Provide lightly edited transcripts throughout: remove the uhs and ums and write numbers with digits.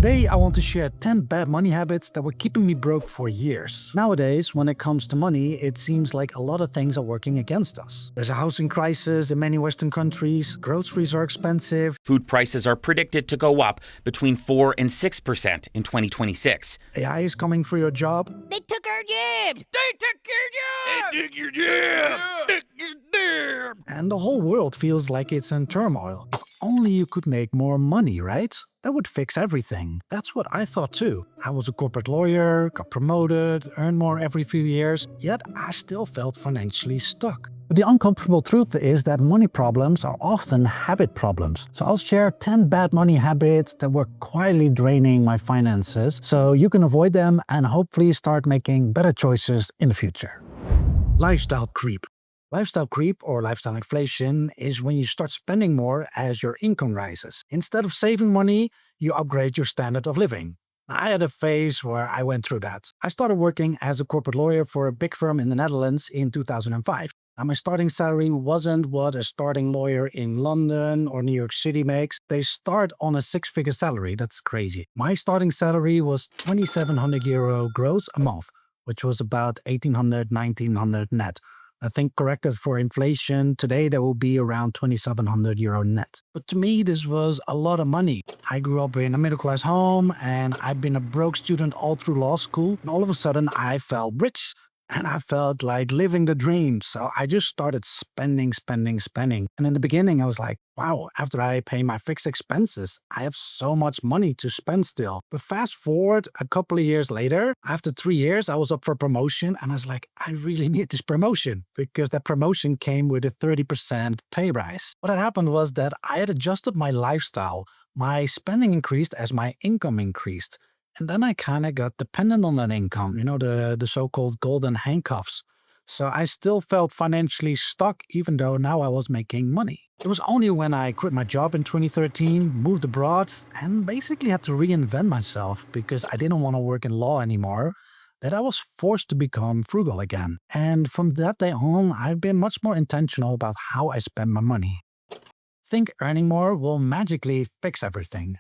Today, I want to share 10 bad money habits that were keeping me broke for years. Nowadays, when it comes to money, it seems like a lot of things are working against us. There's a housing crisis in many Western countries, groceries are expensive, Food prices are predicted to go up between 4 and 6% in 2026. AI is coming for your job, They took our jobs! They took your jobs! They took your job! Took your job! and the whole world feels like it's in turmoil. If only you could make more money, right? That would fix everything. That's what I thought too. I was a corporate lawyer, got promoted, earned more every few years, yet I still felt financially stuck. But the uncomfortable truth is that money problems are often habit problems. So I'll share 10 bad money habits that were quietly draining my finances so you can avoid them and hopefully start making better choices in the future. Lifestyle creep. Lifestyle creep or lifestyle inflation is when you start spending more as your income rises. Instead of saving money, you upgrade your standard of living. I had a phase where I went through that. I started working as a corporate lawyer for a big firm in the Netherlands in 2005. Now, my starting salary wasn't what a starting lawyer in London or New York City makes. They start on a six-figure salary. That's crazy. My starting salary was €2,700 gross a month, which was about 1,800, 1,900 net. I think corrected for inflation, today that will be around €2,700 net. But to me, this was a lot of money. I grew up in a middle-class home and I've been a broke student all through law school. And all of a sudden, I felt rich and I felt like living the dream. So I just started spending. And in the beginning, I was like, wow, after I pay my fixed expenses, I have so much money to spend still. But fast forward a couple of years later, after 3 years, I was up for promotion and I was like, I really need this promotion because that promotion came with a 30% pay rise. What had happened was that I had adjusted my lifestyle. My spending increased as my income increased. And then I kind of got dependent on that income, the so-called golden handcuffs. So I still felt financially stuck even though now I was making money. It was only when I quit my job in 2013, moved abroad, and basically had to reinvent myself because I didn't want to work in law anymore, that I was forced to become frugal again. And from that day on, I've been much more intentional about how I spend my money. Think earning more will magically fix everything.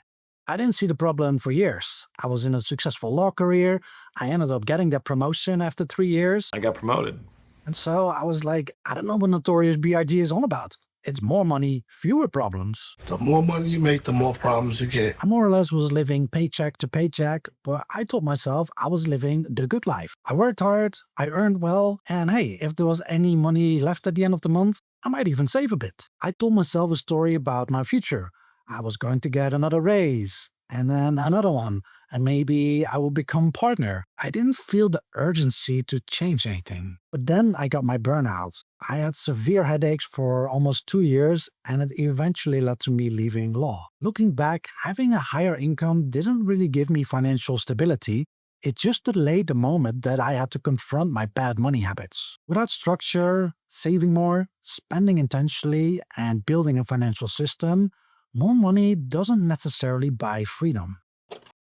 I didn't see the problem for years. I was in a successful law career. I ended up getting that promotion after 3 years. I got promoted. And so I was like, I don't know what Notorious B.I.G. is all about. It's more money, fewer problems. The more money you make, the more problems you get. I more or less was living paycheck to paycheck, but I told myself I was living the good life. I worked hard, I earned well, and hey, if there was any money left at the end of the month, I might even save a bit. I told myself a story about my future. I was going to get another raise, and then another one, and maybe I will become partner. I didn't feel the urgency to change anything. But then I got my burnout. I had severe headaches for almost 2 years, and it eventually led to me leaving law. Looking back, having a higher income didn't really give me financial stability. It just delayed the moment that I had to confront my bad money habits. Without structure, saving more, spending intentionally, and building a financial system, more money doesn't necessarily buy freedom.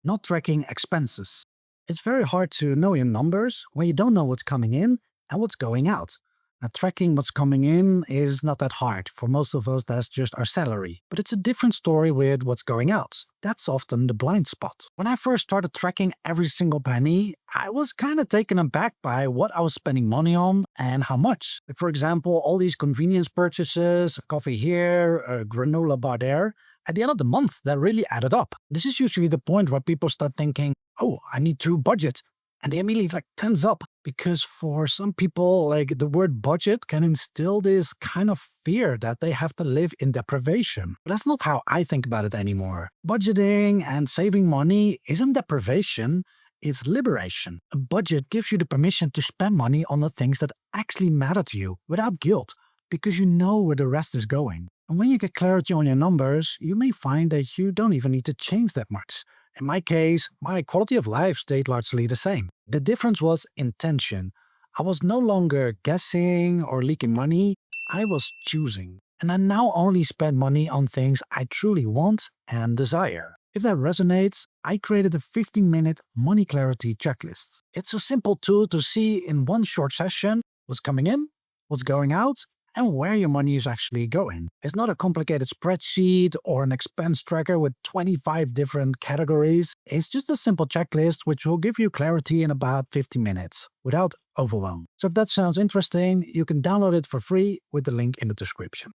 Not tracking expenses. It's very hard to know your numbers when you don't know what's coming in and what's going out. Now, tracking what's coming in is not that hard. For most of us, that's just our salary. But it's a different story with what's going out. That's often the blind spot. When I first started tracking every single penny, I was kind of taken aback by what I was spending money on and how much. Like, for example, all these convenience purchases, a coffee here, a granola bar there. At the end of the month, that really added up. This is usually the point where people start thinking, oh, I need to budget. And they immediately tense up because for some people, the word budget can instill this kind of fear that they have to live in deprivation. But that's not how I think about it anymore. Budgeting and saving money isn't deprivation, it's liberation. A budget gives you the permission to spend money on the things that actually matter to you without guilt because you know where the rest is going. And when you get clarity on your numbers, you may find that you don't even need to change that much. In my case, my quality of life stayed largely the same. The difference was intention. I was no longer guessing or leaking money, I was choosing. And I now only spend money on things I truly want and desire. If that resonates, I created a 15-minute money clarity checklist. It's a simple tool to see in one short session what's coming in, what's going out, and where your money is actually going. It's not a complicated spreadsheet or an expense tracker with 25 different categories. It's just a simple checklist which will give you clarity in about 50 minutes without overwhelm. So if that sounds interesting, you can download it for free with the link in the description.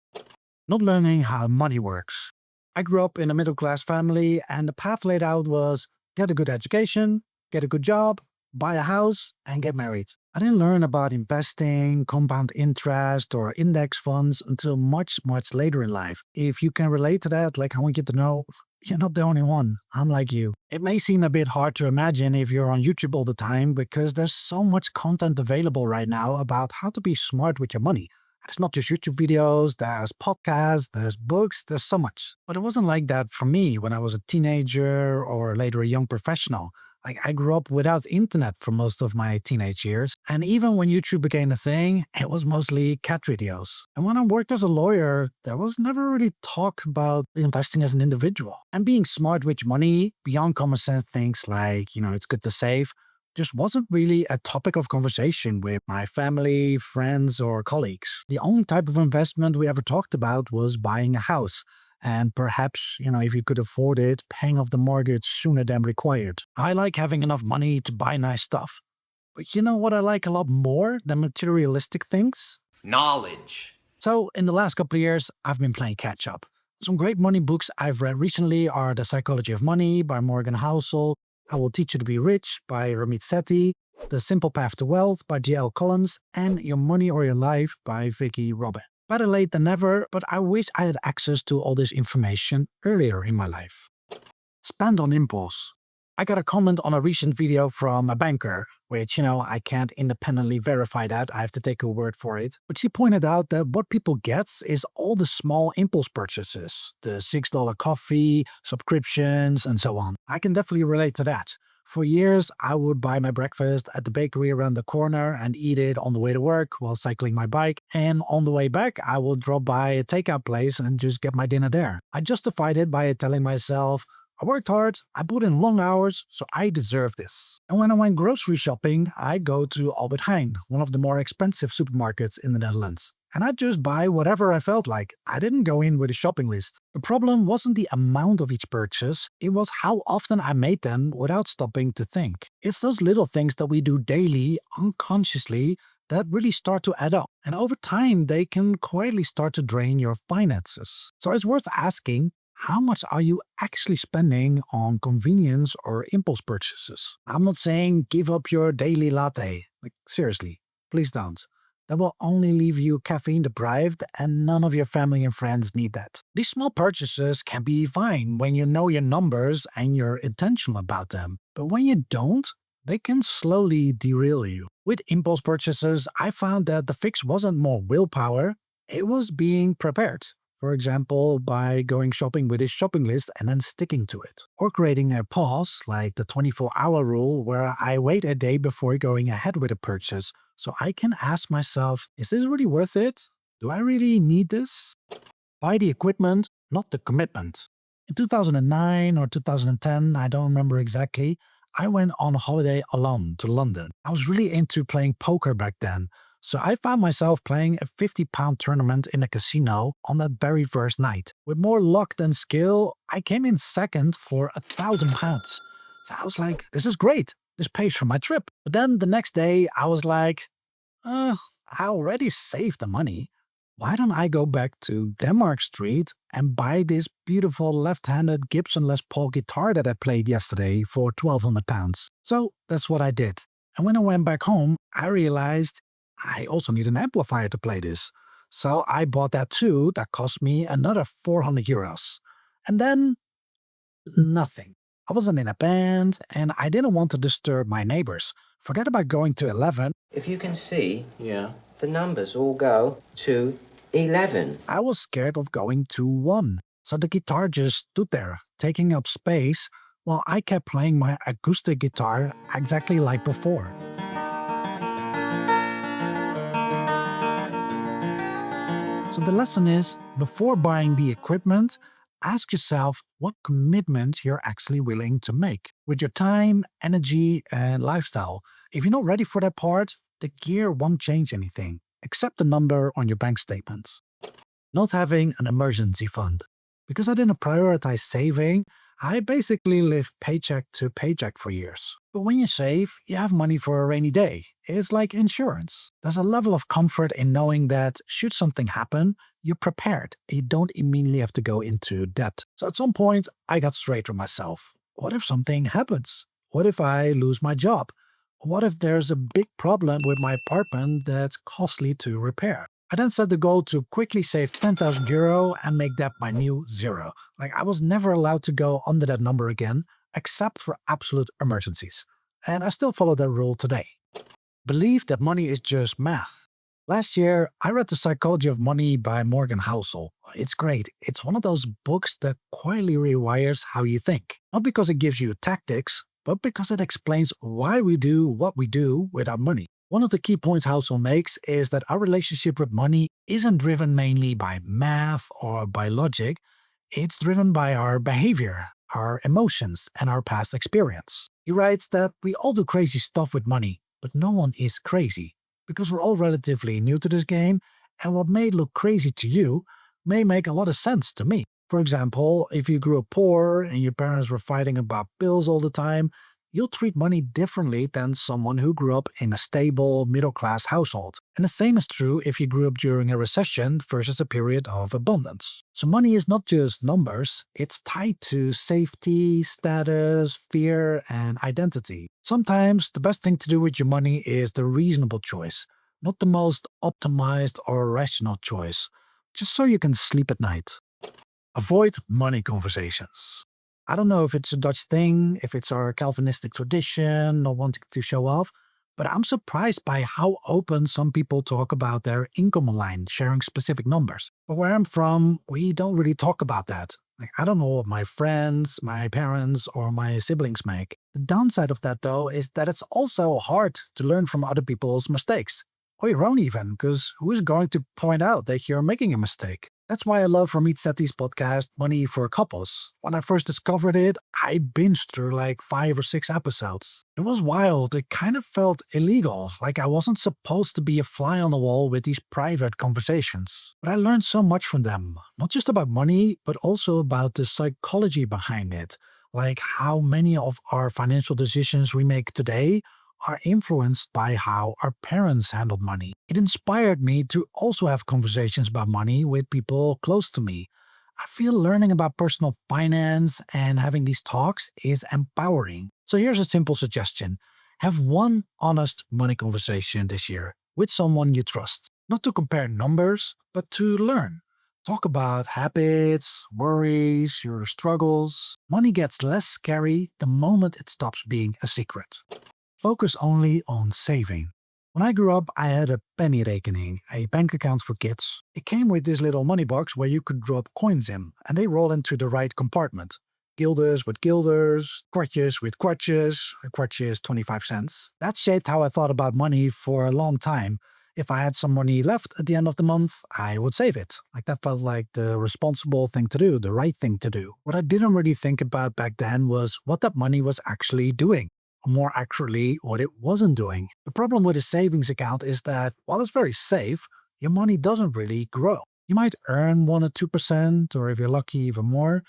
Not learning how money works. I grew up in a middle-class family, and the path laid out was get a good education, get a good job, buy a house, and get married. I didn't learn about investing, compound interest, or index funds until much, much later in life. If you can relate to that, I want you to know, you're not the only one. I'm like you. It may seem a bit hard to imagine if you're on YouTube all the time because there's so much content available right now about how to be smart with your money. It's not just YouTube videos, there's podcasts, there's books, there's so much. But it wasn't like that for me when I was a teenager or later a young professional. I grew up without internet for most of my teenage years, and even when YouTube became a thing, it was mostly cat videos. And when I worked as a lawyer, there was never really talk about investing as an individual. And being smart with money, beyond common sense things like, it's good to save, just wasn't really a topic of conversation with my family, friends, or colleagues. The only type of investment we ever talked about was buying a house. And perhaps, if you could afford it, paying off the mortgage sooner than required. I like having enough money to buy nice stuff. But you know what I like a lot more than materialistic things? Knowledge. So, in the last couple of years, I've been playing catch up. Some great money books I've read recently are The Psychology of Money by Morgan Housel, I Will Teach You to Be Rich by Ramit Sethi, The Simple Path to Wealth by J.L. Collins, and Your Money or Your Life by Vicky Robin. Better late than never, but I wish I had access to all this information earlier in my life. Spend on impulse. I got a comment on a recent video from a banker, which, I can't independently verify that, I have to take her word for it. But she pointed out that what people get is all the small impulse purchases, the $6 coffee, subscriptions, and so on. I can definitely relate to that. For years, I would buy my breakfast at the bakery around the corner and eat it on the way to work while cycling my bike. And on the way back, I would drop by a takeout place and just get my dinner there. I justified it by telling myself, I worked hard, I put in long hours, so I deserve this. And when I went grocery shopping, I'd go to Albert Heijn, one of the more expensive supermarkets in the Netherlands. And I'd just buy whatever I felt like. I didn't go in with a shopping list. The problem wasn't the amount of each purchase, it was how often I made them without stopping to think. It's those little things that we do daily, unconsciously, that really start to add up. And over time, they can quietly start to drain your finances. So it's worth asking, how much are you actually spending on convenience or impulse purchases? I'm not saying give up your daily latte. Seriously, please don't. That will only leave you caffeine deprived, and none of your family and friends need that. These small purchases can be fine when you know your numbers and you're intentional about them. But when you don't, they can slowly derail you. With impulse purchases, I found that the fix wasn't more willpower, it was being prepared. For example, by going shopping with a shopping list and then sticking to it. Or creating a pause, like the 24-hour rule, where I wait a day before going ahead with a purchase, so I can ask myself, is this really worth it? Do I really need this? Buy the equipment, not the commitment. In 2009 or 2010, I don't remember exactly, I went on a holiday alone to London. I was really into playing poker back then. So I found myself playing a £50 tournament in a casino on that very first night. With more luck than skill, I came in second for £1,000. So I was like, this is great. This pays for my trip. But then the next day, I was like, I already saved the money. Why don't I go back to Denmark Street and buy this beautiful left-handed Gibson Les Paul guitar that I played yesterday for £1,200? So that's what I did. And when I went back home, I realized I also need an amplifier to play this. So I bought that too. That cost me another €400. And then, nothing. I wasn't in a band, and I didn't want to disturb my neighbors. Forget about going to 11. If you can see, the numbers all go to 11. I was scared of going to 1. So the guitar just stood there, taking up space, while I kept playing my acoustic guitar exactly like before. So the lesson is, before buying the equipment, ask yourself what commitment you're actually willing to make with your time, energy, and lifestyle. If you're not ready for that part, the gear won't change anything. except the number on your bank statement. Not having an emergency fund. Because I didn't prioritize saving, I basically lived paycheck to paycheck for years. But when you save, you have money for a rainy day. It's like insurance. There's a level of comfort in knowing that should something happen, you're prepared. You don't immediately have to go into debt. So at some point, I got straight with myself. What if something happens? What if I lose my job? What if there's a big problem with my apartment that's costly to repair? I then set the goal to quickly save €10,000 and make that my new zero. Like, I was never allowed to go under that number again, except for absolute emergencies. And I still follow that rule today. Believe that money is just math. Last year, I read The Psychology of Money by Morgan Housel. It's great. It's one of those books that quietly rewires how you think. Not because it gives you tactics, but because it explains why we do what we do with our money. One of the key points Housel makes is that our relationship with money isn't driven mainly by math or by logic. It's driven by our behavior, our emotions, and our past experience. He writes that we all do crazy stuff with money, but no one is crazy, because we're all relatively new to this game, and what may look crazy to you may make a lot of sense to me. For example, if you grew up poor and your parents were fighting about bills all the time, you'll treat money differently than someone who grew up in a stable, middle-class household. And the same is true if you grew up during a recession versus a period of abundance. So money is not just numbers, it's tied to safety, status, fear, and identity. Sometimes the best thing to do with your money is the reasonable choice, not the most optimized or rational choice, just so you can sleep at night. Avoid money conversations. I don't know if it's a Dutch thing, if it's our Calvinistic tradition, not wanting to show off, but I'm surprised by how open some people talk about their income line, sharing specific numbers. But where I'm from, we don't really talk about that. Like, I don't know what my friends, my parents, or my siblings make. The downside of that, though, is that it's also hard to learn from other people's mistakes. Or your own even, because who is going to point out that you're making a mistake? That's why I love Ramit Sethi's podcast, Money for Couples. When I first discovered it, I binged through like 5 or 6 episodes. It was wild. It kind of felt illegal, like I wasn't supposed to be a fly on the wall with these private conversations. But I learned so much from them, not just about money, but also about the psychology behind it, like how many of our financial decisions we make today are influenced by how our parents handled money. It inspired me to also have conversations about money with people close to me. I feel learning about personal finance and having these talks is empowering. So here's a simple suggestion. Have one honest money conversation this year with someone you trust. Not to compare numbers, but to learn. Talk about habits, worries, your struggles. Money gets less scary the moment it stops being a secret. Focus only on saving. When I grew up, I had a penny rekening, a bank account for kids. It came with this little money box where you could drop coins in, and they roll into the right compartment. Guilders with guilders, kwartjes with kwartjes, a kwartje is 25 cents. That shaped how I thought about money for a long time. If I had some money left at the end of the month, I would save it. Like, that felt like the responsible thing to do, the right thing to do. What I didn't really think about back then was what that money was actually doing. More accurately, what it wasn't doing. The problem with a savings account is that while it's very safe, your money doesn't really grow. You might earn 1 or 2%, or if you're lucky, even more,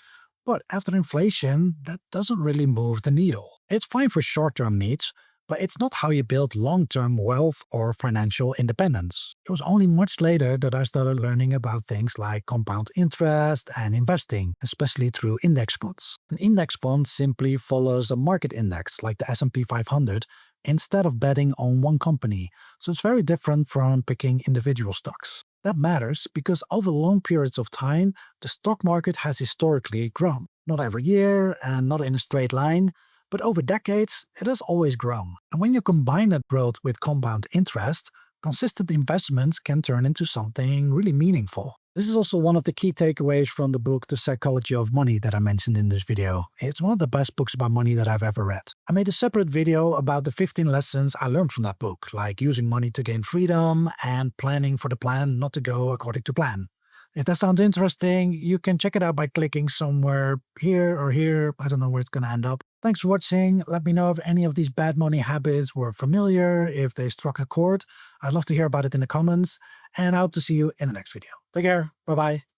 but after inflation, that doesn't really move the needle. It's fine for short-term needs, but it's not how you build long-term wealth or financial independence. It was only much later that I started learning about things like compound interest and investing, especially through index funds. An index fund simply follows a market index like the S&P 500 instead of betting on one company, so it's very different from picking individual stocks. That matters because over long periods of time, the stock market has historically grown. Not every year and not in a straight line, but over decades, it has always grown. And when you combine that growth with compound interest, consistent investments can turn into something really meaningful. This is also one of the key takeaways from the book The Psychology of Money that I mentioned in this video. It's one of the best books about money that I've ever read. I made a separate video about the 15 lessons I learned from that book, like using money to gain freedom and planning for the plan not to go according to plan. If that sounds interesting, you can check it out by clicking somewhere here or here. I don't know where it's going to end up. Thanks for watching. Let me know if any of these bad money habits were familiar, if they struck a chord. I'd love to hear about it in the comments, and I hope to see you in the next video. Take care. Bye-bye.